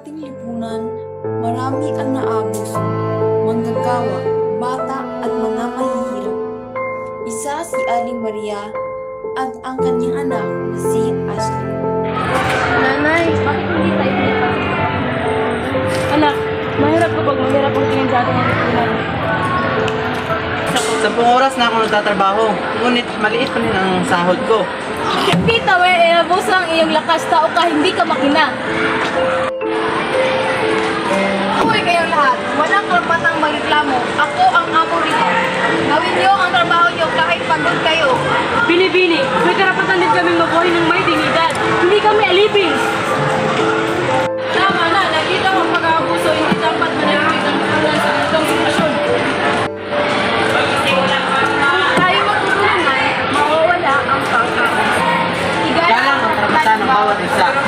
ating lipunan, marami ang naabuso, manggagawa, bata at mga mahihirap. Isa si Aling Maria at ang kanyang anak na si Ashley. Nanay, bakit hindi tayo pinipasok? Anak, mahirap kapag mahirap ang tingin sa ating lipunan. 10 oras na ako nagtatrabaho, ngunit maliit pa rin ang sahod ko. Hindi tawe, inabuso ang iyong lakas, tao ka, hindi ka makina. Hoy kayong lahat, walang karapatang magreklamo. Ako ang amo rito. Gawin niyo ang trabaho niyo kahit pagod kayo. Bini-bini, may karapatan din kaming mabuhay ng may dignidad. Hindi kami alipin. Tama na, nakita mo pag-aabuso, hindi dapat manahimik ang lipunan sa itong sitwasyon. Tayo magtutulungan, mawawala ang pagkakas. Galang ang karapatan ng bawat isa.